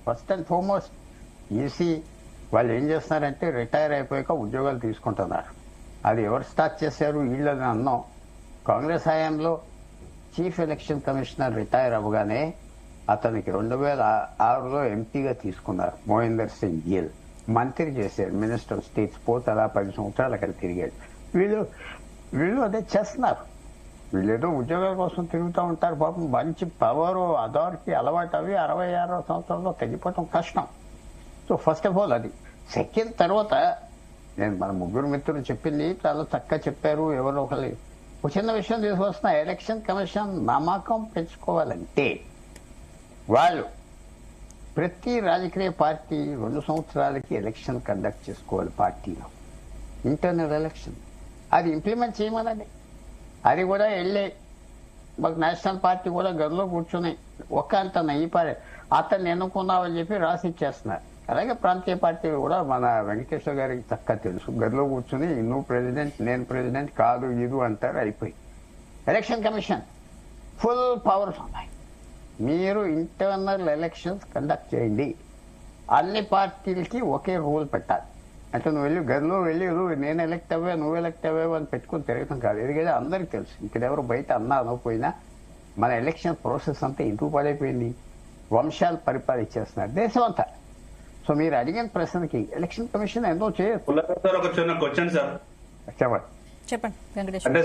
First and foremost EC వాళ్ళు ఏం చేస్తున్నారంటే రిటైర్ అయిపోయాక ఉద్యోగాలు తీసుకుంటున్నారు. అది ఎవరు స్టార్ట్ చేశారు? వీళ్ళని అన్నాం. కాంగ్రెస్ హయాంలో చీఫ్ ఎలక్షన్ కమిషనర్ రిటైర్ అవ్వగానే అతనికి 2006లో ఎంపీగా తీసుకున్నారు. మోహిందర్ సింగ్ గిల్ మంత్రి చేశారు, మినిస్టర్ ఆఫ్ స్టేట్ స్పోర్ట్స్. అలా 10 సంవత్సరాలు అక్కడ తిరిగాడు. వీళ్ళు అదే చేస్తున్నారు. వీళ్ళేదో ఉద్యోగాల కోసం తిరుగుతూ ఉంటారు. పాపం మంచి పవర్ అథారిటీ అలవాటు అవి 66వ సంవత్సరంలో తగ్గిపోవటం కష్టం. సో ఫస్ట్ ఆఫ్ ఆల్ అది. సెకండ్ తర్వాత నేను మన ముగ్గురు మిత్రులు చెప్పింది చాలా చక్కగా చెప్పారు. ఎవరో ఒకరు ఒక చిన్న విషయం తీసుకొస్తున్నా. ఎలక్షన్ కమిషన్ నమ్మకం పెంచుకోవాలంటే వాళ్ళు ప్రతి రాజకీయ పార్టీ 2 సంవత్సరాలకి ఎలక్షన్ కండక్ట్ చేసుకోవాలి. పార్టీలో ఇంటర్నల్ ఎలక్షన్ అది ఇంప్లిమెంట్ చేయమనండి. అది కూడా వెళ్ళే మాకు నేషనల్ పార్టీ కూడా గదిలో కూర్చొని ఒక్క అంత నయ్యి పారే అతన్ని ఎన్నుకున్నామని చెప్పి రాసి ఇచ్చేస్తున్నారు. అలాగే ప్రాంతీయ పార్టీలు కూడా మన వెంకటేశ్వర గారికి చక్కగా తెలుసు. గదిలో కూర్చొని నువ్వు ప్రెసిడెంట్ నేను ప్రెసిడెంట్ కాదు ఇది అంటారు. అయిపోయి ఎలక్షన్ కమిషన్ ఫుల్ పవర్స్ ఉన్నాయి. మీరు ఇంటర్నల్ ఎలక్షన్స్ కండక్ట్ చేయండి. అన్ని పార్టీలకి ఒకే రూల్ పెట్టాలి. అంటే నువ్వు వెళ్ళి గదిలో వెళ్ళి నేను ఎలక్ట్ అవ్వా నువ్వు ఎలక్ట్ అవ్వావు అని పెట్టుకుని తిరగటం కాదు. ఎందుకంటే అందరికి తెలుసు ఇక్కడెవరు బయట అన్నా అనకపోయినా మన ఎలక్షన్ ప్రాసెస్ అంతా ఎందుకు పడైపోయింది. వంశాలు పరిపాలించేస్తున్నారు దేశం అంతా. సో మీరు అడిగిన ప్రశ్నకి ఎలక్షన్ కమిషన్ ఎంతో చేయొచ్చు. ఒక చిన్న క్వశ్చన్ సార్ చెప్పండి. అంటే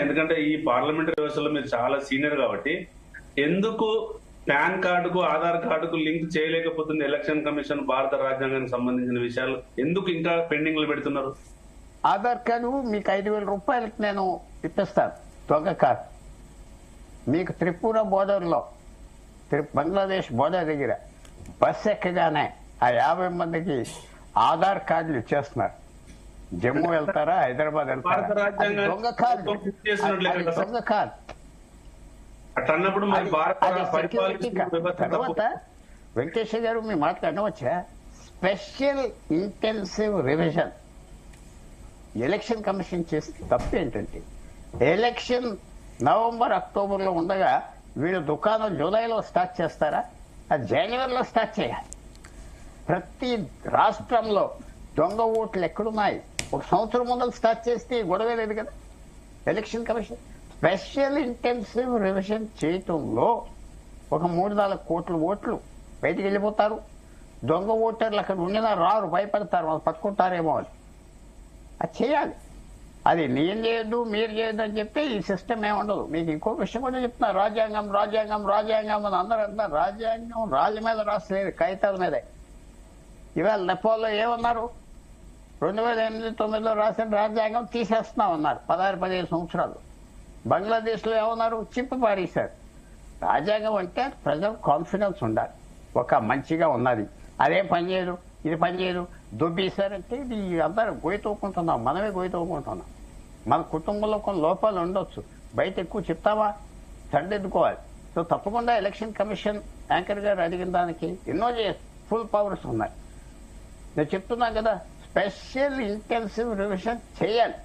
ఎందుకంటే ఈ పార్లమెంటరీ వ్యవస్థలో మీరు చాలా సీనియర్ కాబట్టి ఎందుకు పాన్ కార్డుకు ఆధార్ కార్డుకు లింక్ చేయలేకపోతుంది ఎలక్షన్ కమిషన్? భారత రాజ్యాంగానికి సంబంధించిన విషయాలు ఎందుకు ఇంకా పెండింగ్ లో పెడుతున్నారు? ఆధార్ కార్డు మీకు 5,000 రూపాయలకి నేను ఇప్పిస్తాను. దొంగ కార్డు మీకు త్రిపుర బోర్డర్లో బంగ్లాదేశ్ బోర్డర్ దగ్గర బస్ ఎక్కగానే ఆ 50 మందికి ఆధార్ కార్డులు ఇచ్చేస్తున్నారు. జమ్మూ వెళ్తారా హైదరాబాద్ వెళ్తారా? దొంగ కార్డు. దొంగ కార్డు. తర్వాత వెంకటేశ్వర గారు మీ మాట్లాడవచ్చా? Special intensive revision election commission చేసిన తప్పు ఏంటంటే ఎలక్షన్ నవంబర్ అక్టోబర్లో ఉండగా వీళ్ళు దుకాణం జూలైలో స్టార్ట్ చేస్తారా? అది జనవరిలో స్టార్ట్ చేయాలి. ప్రతి రాష్ట్రంలో దొంగ ఓట్లు ఎక్కడున్నాయి? ఒక సంవత్సరం ముందు స్టార్ట్ చేస్తే గొడవే లేదు కదా. Election commission special intensive revision చేయటంలో ఒక 3-4 కోట్ల ఓట్లు బయటికి వెళ్ళిపోతారు. దొంగ ఓటర్లు అక్కడ ఉండినా రారు, భయపడతారు, వాళ్ళు పట్టుకుంటారేమో అని. అది చేయాలి. అది నేను చేయొద్దు మీరు చేయొద్దు అని చెప్తే ఈ సిస్టమ్ ఏముండదు. మీకు ఇంకో విషయం కూడా చెప్తున్నారు. రాజ్యాంగం రాజ్యాంగం రాజ్యాంగం అని అందరూ అంటున్నారు. రాజ్యాంగం రాళ్ళ మీద రాసలేదు, కాగితాల మీదే. ఇవాళ నెపోలో ఏమన్నారు? 2008-9లో రాసిన రాజ్యాంగం తీసేస్తున్నాం అన్నారు. 16-15 సంవత్సరాలు. బంగ్లాదేశ్లో ఏమన్నారు? చింపి పారేశారు. రాజ్యాంగం అంటే ప్రజలకు కాన్ఫిడెన్స్ ఉండాలి. ఒక మంచిగా ఉన్నది అదేం పనిచేయదు, ఇది పనిచేయదు, దుబ్బేశారంటే ఇది అందరూ గొయ్యి తోకుంటున్నాం. మనమే గొయ్యి తోకుంటున్నాం. మన కుటుంబంలో కొన్ని లోపాలు ఉండొచ్చు, బయట ఎక్కువ చెప్తావా? సరిదిద్దుకోవాలి. సో తప్పకుండా ఎలక్షన్ కమిషన్ యాంకర్ గారు అడిగిన దానికి ఎన్నో ఫుల్ పవర్స్ ఉన్నాయి. నేను చెప్తున్నాను కదా, స్పెషల్ ఇంటెన్సివ్ రివిజన్ చేయాలి.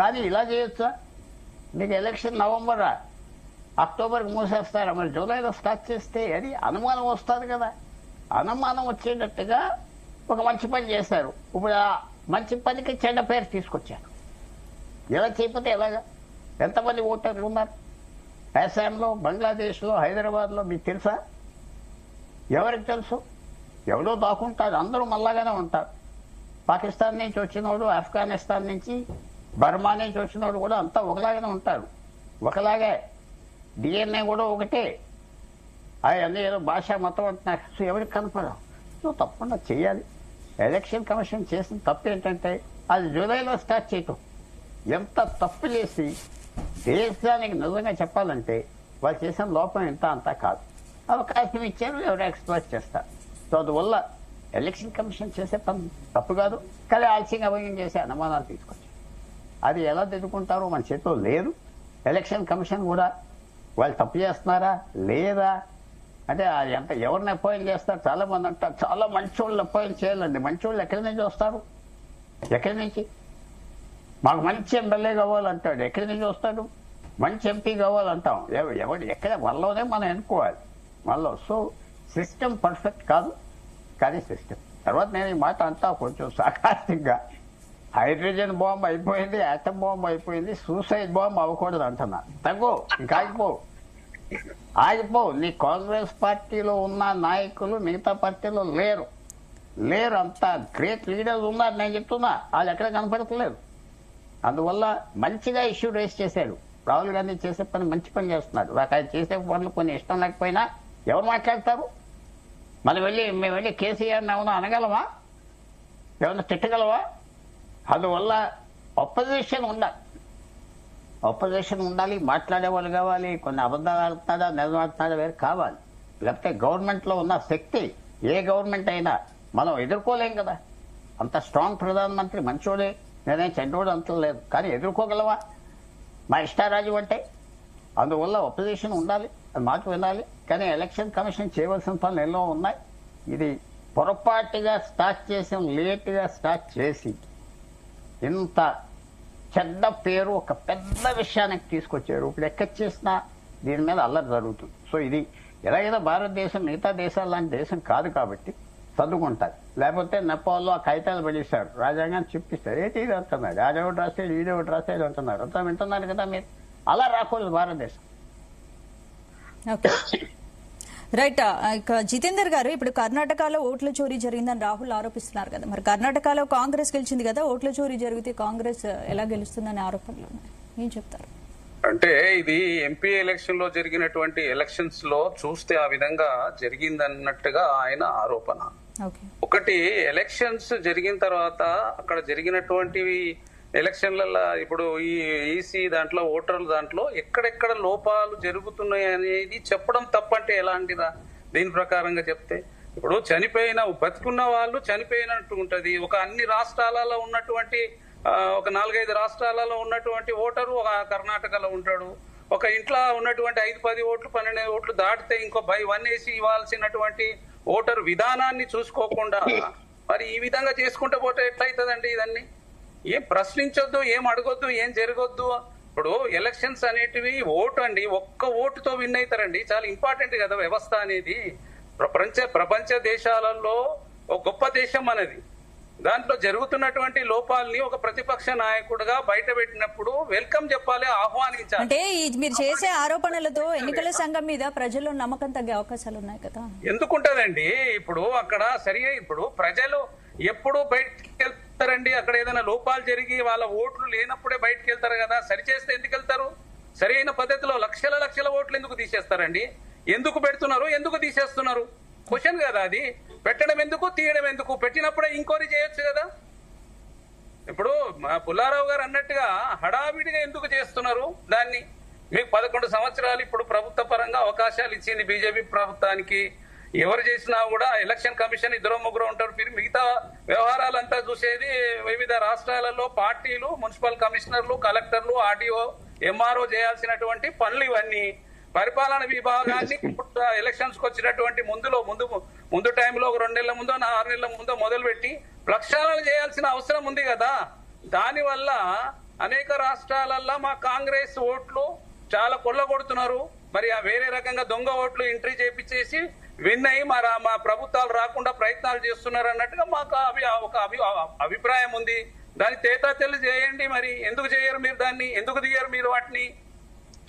కానీ ఇలా చేయొచ్చా? మీకు ఎలక్షన్ నవంబర్ అక్టోబర్కి మూసేస్తారా? మరి జూలైలో స్టార్ట్ చేస్తే అది అనుమానం వస్తుంది కదా. అనుమానం వచ్చేటట్టుగా ఒక మంచి పని చేశారు. ఇప్పుడు ఆ మంచి పనికి చెడ్డ పేరు తీసుకొచ్చారు. ఎలా చేయకపోతే ఎలాగా? ఎంతమంది ఓటర్లు ఉన్నారు అస్సాంలో, బంగ్లాదేశ్లో, హైదరాబాద్లో? మీకు తెలుసా? ఎవరికి తెలుసు? ఎవడో దాక్కుంటారు. అందరూ మళ్ళాగానే ఉంటారు. పాకిస్తాన్ నుంచి వచ్చినోడు, ఆఫ్ఘనిస్తాన్ నుంచి, బర్మా నుంచి వచ్చినోడు కూడా అంతా ఒకలాగానే ఉంటారు. ఒకలాగే డిఎన్ఏ కూడా ఒకటే. అన్నీ ఏదో భాష మతం అంటున్నారు. సో ఎవరికి కనపడవు. సో తప్పకుండా చేయాలి. ఎలక్షన్ కమిషన్ చేసిన తప్పు ఏంటంటే అది జూలైలో స్టార్ట్ చేయటం. ఎంత తప్పు చేసి దేశానికి నిజంగా చెప్పాలంటే వాళ్ళు చేసిన లోపం ఎంత అంతా కాదు. అవకాశం ఇచ్చారు, ఎవరు ఎక్స్ప్లోర్ చేస్తారు. సో అందువల్ల ఎలక్షన్ కమిషన్ చేసే పని తప్పు కాదు. కానీ ఆలస్యంగా అభయం చేసే అనుమానాలు తీసుకొచ్చారు. అది ఎలా దిద్దుకుంటారో మన చేతిలో లేదు. ఎలక్షన్ కమిషన్ కూడా వాళ్ళు తప్పు చేస్తున్నారా లేదా అంటే ఎంత ఎవరిని అపాయింట్ చేస్తారు? చాలా మంది అంటారు చాలా మంచోళ్ళు అపాయింట్ చేయాలండి. మంచోళ్ళు ఎక్కడి నుంచి వస్తారు? ఎక్కడి నుంచి? మాకు మంచి ఎమ్మెల్యే కావాలంటాడు. ఎక్కడి నుంచి వస్తాడు? మంచి ఎంపీ కావాలంటాం. ఎవడు ఎక్కడ వాళ్ళలోనే మనం ఎన్నుకోవాలి. వాళ్ళలో. సో సిస్టమ్ పర్ఫెక్ట్ కాదు, కానీ సిస్టమ్. తర్వాత నేను ఈ మాట అంతా కొంచెం సాకాస్టిక్గా, హైడ్రోజన్ బాంబు అయిపోయింది, యాటమ్ బాంబు అయిపోయింది, సూసైడ్ బాంబు అవ్వకూడదు అంటున్నా. తగ్గు, ఇంకా ఆగిపో. నీ కాంగ్రెస్ పార్టీలో ఉన్న నాయకులు మిగతా పార్టీలో లేరు. అంతా గ్రేట్ లీడర్స్ ఉన్నారు, నేను చెప్తున్నా. వాళ్ళు ఎక్కడ కనపడట్లేదు. అందువల్ల మంచిగా ఇష్యూ రేస్ చేశాడు రాహుల్ గాంధీ. చేసే పని మంచి పని చేస్తున్నాడు. నాకు ఆయన చేసే పనులు కొన్ని ఇష్టం లేకపోయినా ఎవరు మాట్లాడతారు? మేము వెళ్ళి కేసీఆర్ని ఏమన్నా అనగలమా? ఏమన్నా తిట్టగలవా? అందువల్ల అపోజిషన్ ఉండాలి, మాట్లాడేవాళ్ళు కావాలి. కొన్ని అబద్ధాలు ఆడుతున్నాడా నిజమాడుతున్నాడా వేరు కావాలి. లేకపోతే గవర్నమెంట్లో ఉన్న శక్తి ఏ గవర్నమెంట్ అయినా మనం ఎదుర్కోలేం కదా. అంత స్ట్రాంగ్ ప్రధానమంత్రి మంచోడే, నేనేం చెడ్డోడు అంటలేదు, కానీ ఎదుర్కోగలవా మా ఇష్టారాజు అంటే? అందువల్ల అపోజిషన్ ఉండాలి, మాట వినాలి. కానీ ఎలక్షన్ కమిషన్ చేయవలసిన పనులు ఎన్నో ఉన్నాయి. ఇది పొరపాటుగా స్టార్ట్ చేసాం, లేటుగా స్టార్ట్ చేసి ఇంత చెడ్డ పేరు ఒక పెద్ద విషయానికి తీసుకొచ్చారు. ఇప్పుడు ఎక్కడ చేసినా దీని మీద అల్లరి జరుగుతుంది. సో ఇది ఎలాగైనా భారతదేశం మిగతా దేశాల లాంటి దేశం కాదు కాబట్టి చదువుకుంటారు. లేకపోతే నేపాల్లో ఆ కాగితాలు పడేశారు, రాజ్యాంగాన్ని చూపిస్తారు. ఏంటి ఇది అంటున్నాడు, ఆడేవాడు రాసేది ఈడేవాడు రాసేది అంటున్నారు. అంతా వింటున్నారు కదా మీరు. అలా రాకూడదు భారతదేశం. రైట్. ఇక జితేందర్ గారు, ఇప్పుడు కర్ణాటకలో ఓట్ల చోరీ జరిగిందని రాహుల్ ఆరోపిస్తున్నారు కదా. మరి కర్ణాటకలో కాంగ్రెస్ గెలిచింది కదా, ఓట్ల చోరీ జరిగితే కాంగ్రెస్ ఎలా గెలుస్తుందనే ఆరోపణలు ఉన్నాయి. ఏం చెప్తారు? అంటే ఇది ఎంపీ ఎలక్షన్ లో జరిగినటువంటి ఎలక్షన్స్ లో చూస్తే ఆ విధంగా జరిగిందన్నట్టుగా ఆయన ఆరోపణ. ఒకటి, ఎలక్షన్స్ జరిగిన తర్వాత అక్కడ జరిగినటువంటివి ఎలక్షన్లలో ఇప్పుడు ఈ ఈసీ దాంట్లో ఓటర్ల దాంట్లో ఎక్కడెక్కడ లోపాలు జరుగుతున్నాయి అనేది చెప్పడం తప్పంటే ఎలాంటిదా? దీని ప్రకారంగా చెప్తే ఇప్పుడు బతుకున్న వాళ్ళు చనిపోయినట్టు ఉంటది. ఒక అన్ని రాష్ట్రాలలో ఉన్నటువంటి ఒక 4-5 రాష్ట్రాలలో ఉన్నటువంటి ఓటరు ఒక కర్ణాటకలో ఉంటాడు. ఒక ఇంట్లో ఉన్నటువంటి 5-10 ఓట్లు 12 ఓట్లు దాటితే ఇంకో బై 1 వేసి ఇవ్వాల్సినటువంటి ఓటరు విధానాన్ని చూసుకోకుండా మరి ఈ విధంగా చేసుకుంటూ పోతే ఎట్లయితుందండి? ఇదన్నీ ఏం ప్రశ్నించొద్దు, ఏం అడగొద్దు, ఏం జరగొద్దు. ఇప్పుడు ఎలక్షన్స్ అనేటివి ఓటు అండి, ఒక్క ఓటుతో విన్ అవుతారండి. చాలా ఇంపార్టెంట్ కదా వ్యవస్థ అనేది. ప్రపంచ దేశాలలో ఒక గొప్ప దేశం అనేది. దాంట్లో జరుగుతున్నటువంటి లోపాలని ఒక ప్రతిపక్ష నాయకుడుగా బయట పెట్టినప్పుడు వెల్కమ్ చెప్పాలి, ఆహ్వానించాలి. అంటే మీరు చేసే ఆరోపణలతో ఎన్నికల సంఘం మీద ప్రజల్లో నమ్మకం తగ్గే అవకాశాలు ఉన్నాయి కదా. ఎందుకుంటదండి? ఇప్పుడు అక్కడ ఇప్పుడు ప్రజలు ఎప్పుడు బయటకి వెళ్తారండి? అక్కడ ఏదైనా లోపాలు జరిగి వాళ్ళ ఓట్లు లేనప్పుడే బయటకు వెళ్తారు కదా. సరిచేస్తే ఎందుకు వెళ్తారు? సరైన పద్ధతిలో లక్షల ఓట్లు ఎందుకు తీసేస్తారండి? ఎందుకు పెడుతున్నారు, ఎందుకు తీసేస్తున్నారు? క్వశ్చన్ కదా అది. పెట్టడం ఎందుకు, తీయడం ఎందుకు? పెట్టినప్పుడే ఎంక్వైరీ చేయొచ్చు కదా. ఇప్పుడు పుల్లారావు గారు అన్నట్టుగా హడావిడిగా ఎందుకు చేస్తున్నారు దాన్ని? మీకు 11 సంవత్సరాలు ఇప్పుడు ప్రభుత్వ పరంగా అవకాశాలు ఇచ్చింది బీజేపీ ప్రభుత్వానికి. ఎవరు చేసినా కూడా ఎలక్షన్ కమిషన్ 2-3 ఉంటారు. మిగతా వ్యవహారాలంతా చూసేది వివిధ రాష్ట్రాలలో పార్టీలు, మున్సిపల్ కమిషనర్లు, కలెక్టర్లు, ఆర్డీఓ, ఎంఆర్ఓ చేయాల్సినటువంటి పనులు ఇవన్నీ. పరిపాలన విభాగాన్ని ఎలక్షన్స్ కు వచ్చినటువంటి ముందు టైంలో 2 నెలల ముందో 6 నెలల ముందో మొదలుపెట్టి ప్రక్షాళన చేయాల్సిన అవసరం ఉంది కదా. దానివల్ల అనేక రాష్ట్రాలలో మా కాంగ్రెస్ ఓట్లు చాలా కొల్లగొడుతున్నారు. మరి వేరే రకంగా దొంగ ఓట్లు ఎంట్రీ చేపించేసి విన్ అయ్యి మా ప్రభుత్వాలు రాకుండా ప్రయత్నాలు చేస్తున్నారు అన్నట్టుగా మాకు ఒక అభిప్రాయం ఉంది. దాన్ని తేటాతెల్లి చేయండి. మరి ఎందుకు చేయరు మీరు దాన్ని? ఎందుకు దిగారు మీరు? వాటిని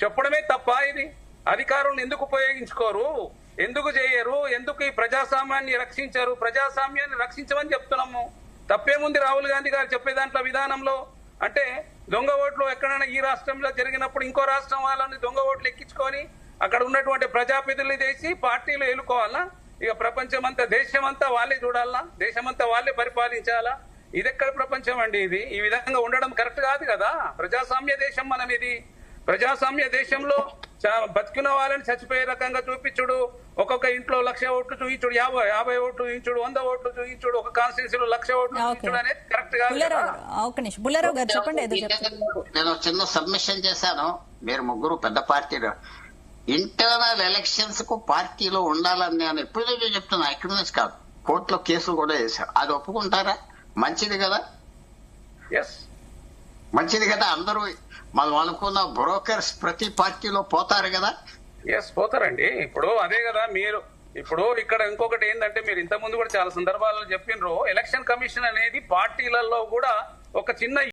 చెప్పడమే తప్ప ఇది. అధికారులను ఎందుకు ఉపయోగించుకోరు? ఎందుకు చేయరు? ఎందుకు ఈ ప్రజాస్వామ్యాన్ని రక్షించారు? ప్రజాస్వామ్యాన్ని రక్షించమని చెప్తున్నాము. తప్పేముంది రాహుల్ గాంధీ గారు చెప్పే దాంట్లో విధానంలో? అంటే దొంగ ఓట్లు ఎక్కడైనా ఈ రాష్ట్రంలో జరిగినప్పుడు ఇంకో రాష్ట్రం వాళ్ళని దొంగ ఓట్లు ఎక్కించుకొని అక్కడ ఉన్నటువంటి ప్రజాప్రతినిధులు చేసి పార్టీలు ఎన్నుకోవాలా? ఇక ప్రపంచమంతా దేశమంతా వాళ్ళే చూడాలా? దేశమంతా వాళ్ళే పరిపాలించాలా? ఇది ఎక్కడ ప్రపంచం అండి? ఇది ఈ విధంగా ఉండడం కరెక్ట్ కాదు కదా. ప్రజాస్వామ్య దేశం మనం ఇది. ప్రజాస్వామ్య దేశంలో బతికిన వాళ్ళని చచ్చిపోయే రకంగా చూపించుడు, ఒక్కొక్క ఇంట్లో 1,00,000 ఓట్లు చూపించుడు, 50 ఓట్లు చూపించుడు, 100 ఓట్లు చూపించుడు, ఒక కాన్స్టిట్యూన్సీలో 1,00,000 ఓట్లు చూపించుడు అనేది కరెక్ట్ కాదు. నేను చిన్న సబ్మిషన్ చేశాను. మీరు ముగ్గురు పెద్ద పార్టీలు ఇంటర్నల్ ఎలక్షన్స్ కు పార్టీలో ఉండాలని నేను ఎప్పుడైతే చెప్తున్నా. ఎకనామిక్స్ కాదు, కోర్టులో కేసులు కూడా వేశారు. అది ఒప్పుకుంటారా? మంచిది కదా, మంచిది కదా. అందరూ మనం అనుకున్న బ్రోకర్స్ ప్రతి పార్టీలో పోతారు కదా. పోతారండి. ఇప్పుడు అదే కదా ఇప్పుడు ఇక్కడ ఇంకొకటి ఏంటంటే మీరు ఇంత ముందు కూడా చాలా సందర్భాలలో చెప్పినారు, ఎలక్షన్ కమిషన్ అనేది పార్టీలలో కూడా ఒక చిన్న